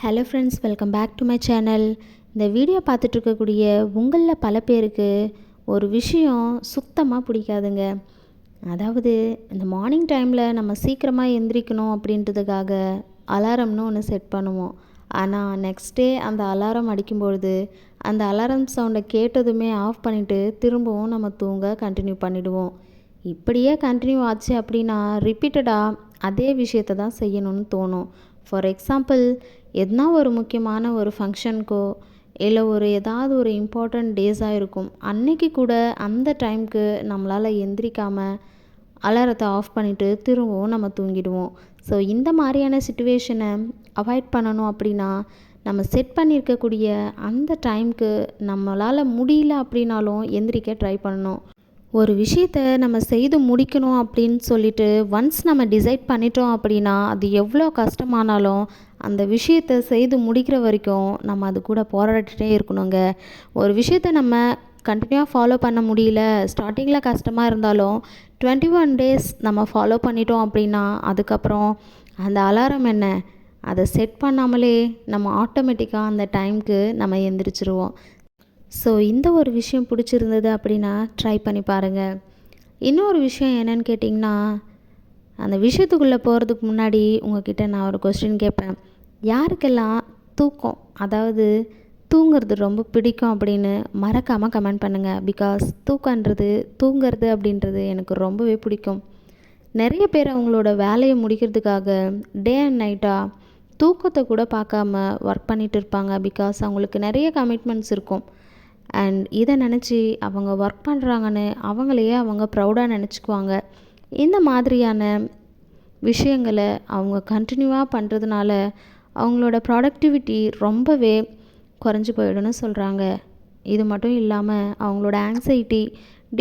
Hello friends, welcome back to my channel. இந்த video பார்த்துட்ருக்கக்கூடிய உங்களில் பல பேருக்கு ஒரு விஷயம் சுத்தமாக பிடிக்காதுங்க. அதாவது இந்த மார்னிங் டைமில் நம்ம சீக்கிரமாக எந்திரிக்கணும் அப்படின்றதுக்காக அலாரம்னு ஒன்று செட் பண்ணுவோம். ஆனால் நெக்ஸ்ட் டே அந்த அலாரம் அடிக்கும்பொழுது அந்த அலாரம் சவுண்டை கேட்டதுமே ஆஃப் பண்ணிவிட்டு திரும்பவும் நம்ம தூங்க கண்டினியூ பண்ணிவிடுவோம். இப்படியே கண்டினியூ ஆச்சு அப்படின்னா ரிப்பீட்டடாக அதே விஷயத்தை தான் செய்யணும்னு தோணும். ஃபார் எக்ஸாம்பிள், எதனா ஒரு முக்கியமான ஒரு ஃபங்க்ஷனுக்கோ இல்லை ஏதாவது ஒரு இம்பார்ட்டண்ட் டேஸாக இருக்கும், அன்னைக்கு கூட அந்த டைமுக்கு நம்மளால் எந்திரிக்காமல் அலாரத்தை ஆஃப் பண்ணிவிட்டு திரும்பவும் நம்ம தூங்கிடுவோம். ஸோ இந்த மாதிரியான சிச்சுவேஷனை அவாய்ட் பண்ணணும் அப்படின்னா நம்ம செட் பண்ணியிருக்கக்கூடிய அந்த டைமுக்கு நம்மளால் முடியல அப்படின்னாலும் எந்திரிக்க ட்ரை பண்ணணும். ஒரு விஷயத்தை நம்ம செய்து முடிக்கணும் அப்படின்னு சொல்லிட்டு ஒன்ஸ் நம்ம டிசைட் பண்ணிட்டோம் அப்படின்னா அது எவ்வளோ கஷ்டமானாலும் அந்த விஷயத்தை செய்து முடிக்கிற வரைக்கும் நம்ம அது கூட போராடிட்டே இருக்கணுங்க. ஒரு விஷயத்தை நம்ம கண்டினியூவாக ஃபாலோ பண்ண முடியல, ஸ்டார்டிங்கில் கஷ்டமாக இருந்தாலும் 21 டேஸ் நம்ம ஃபாலோ பண்ணிட்டோம் அப்படின்னா அதுக்கப்புறம் அந்த அலாரம் என்ன, அதை செட் பண்ணாமலே நம்ம ஆட்டோமேட்டிக்காக அந்த டைமுக்கு நம்ம எந்திரிச்சிருவோம். ஸோ இந்த ஒரு விஷயம் பிடிச்சிருந்தது அப்படின்னா ட்ரை பண்ணி பாருங்கள். இன்னொரு விஷயம் என்னென்னு கேட்டிங்கன்னா, அந்த விஷயத்துக்குள்ளே போகிறதுக்கு முன்னாடி உங்கள்கிட்ட நான் ஒரு கொஸ்டின் கேட்பேன். யாருக்கெல்லாம் தூக்கம், அதாவது தூங்கிறது ரொம்ப பிடிக்கும் அப்படின்னு மறக்காமல் கமெண்ட் பண்ணுங்கள். பிகாஸ் தூங்கிறது அப்படின்றது எனக்கு ரொம்பவே பிடிக்கும். நிறைய பேர் அவங்களோட வேலையை முடிக்கிறதுக்காக டே அண்ட் நைட்டாக தூக்கத்தை கூட பார்க்காம ஒர்க் பண்ணிகிட்டு இருப்பாங்க. பிகாஸ் அவங்களுக்கு நிறைய கமிட்மெண்ட்ஸ் இருக்கும். அண்ட் இதை நினச்சி அவங்க ஒர்க் பண்ணுறாங்கன்னு அவங்களையே அவங்க ப்ரௌடாக நினச்சிக்குவாங்க. இந்த மாதிரியான விஷயங்களை அவங்க கண்டினியூவாக பண்ணுறதுனால அவங்களோட ப்ராடக்டிவிட்டி ரொம்பவே குறைஞ்சி போயிடும்னு சொல்கிறாங்க. இது மட்டும் இல்லாமல் அவங்களோட ஆங்ஸைட்டி,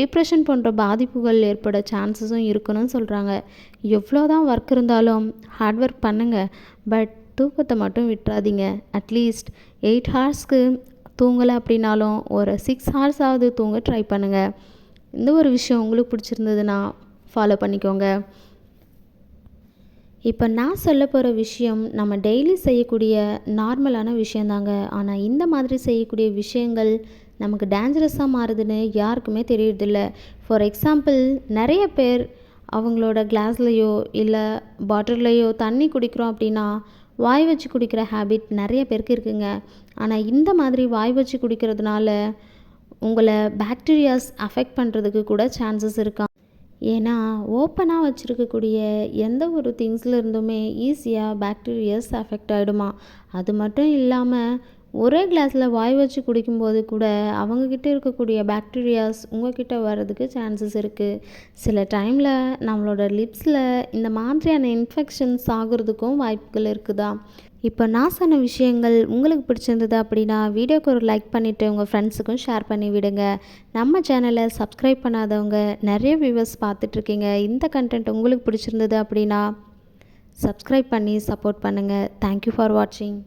டிப்ரெஷன் போன்ற பாதிப்புகள் ஏற்பட சான்சஸும் இருக்குன்னு சொல்கிறாங்க. எவ்வளோ தான் ஒர்க் இருந்தாலும் ஹார்ட் ஒர்க் பண்ணுங்கள், பட் தூக்கத்தை மட்டும் விட்டுறாதீங்க. அட்லீஸ்ட் 8 ஹார்ஸ்க்கு தூங்கலை அப்படின்னாலும் ஒரு 6 ஹார்ஸாவது தூங்க ட்ரை பண்ணுங்கள். இந்த ஒரு விஷயம் உங்களுக்கு பிடிச்சிருந்ததுன்னா ஃபாலோ பண்ணிக்கோங்க. இப்போ நான் சொல்ல போகிற விஷயம் நம்ம டெய்லி செய்யக்கூடிய நார்மலான விஷயந்தாங்க. ஆனால் இந்த மாதிரி செய்யக்கூடிய விஷயங்கள் நமக்கு டேஞ்சரஸாக மாறுதுன்னு யாருக்குமே தெரியறதில்ல. ஃபார் எக்ஸாம்பிள், நிறைய பேர் அவங்களோட கிளாஸ்லேயோ இல்லை பாட்டில்லையோ தண்ணி குடிக்கிறோம் அப்படின்னா வாய் வச்சு குடிக்கிற ஹேபிட் நிறைய பேருக்கு இருக்குங்க. ஆனால் இந்த மாதிரி வாய் வச்சு குடிக்கிறதுனால உங்களை பாக்டீரியாஸ் அஃபெக்ட் பண்ணுறதுக்கு கூட சான்சஸ் இருக்கா. ஏன்னா ஓப்பனாக வச்சுருக்கக்கூடிய எந்த ஒரு திங்ஸில் இருந்துமே ஈஸியாக பாக்டீரியாஸ் அஃபெக்ட் ஆகிடுமா. அது மட்டும் இல்லாமல் ஒரே கிளாஸில் வாய் வச்சு குடிக்கும்போது கூட அவங்கக்கிட்ட இருக்கக்கூடிய பாக்டீரியாஸ் உங்கள்கிட்ட வர்றதுக்கு சான்சஸ் இருக்குது. சில டைமில் நம்மளோட லிப்ஸில் இந்த மாதிரியான இன்ஃபெக்ஷன்ஸ் ஆகிறதுக்கும் வாய்ப்புகள் இருக்குதா. இப்போ நான் சொன்ன விஷயங்கள் உங்களுக்கு பிடிச்சிருந்தது அப்படின்னா வீடியோக்கு ஒரு லைக் பண்ணிவிட்டு உங்கள் ஃப்ரெண்ட்ஸுக்கும் ஷேர் பண்ணி விடுங்க. நம்ம சேனலை சப்ஸ்கிரைப் பண்ணாதவங்க நிறைய வியூவர்ஸ் பார்த்துட்ருக்கீங்க. இந்த கண்டென்ட் உங்களுக்கு பிடிச்சிருந்தது அப்படின்னா சப்ஸ்கிரைப் பண்ணி சப்போர்ட் பண்ணுங்கள். தேங்க்யூ ஃபார் வாட்சிங்.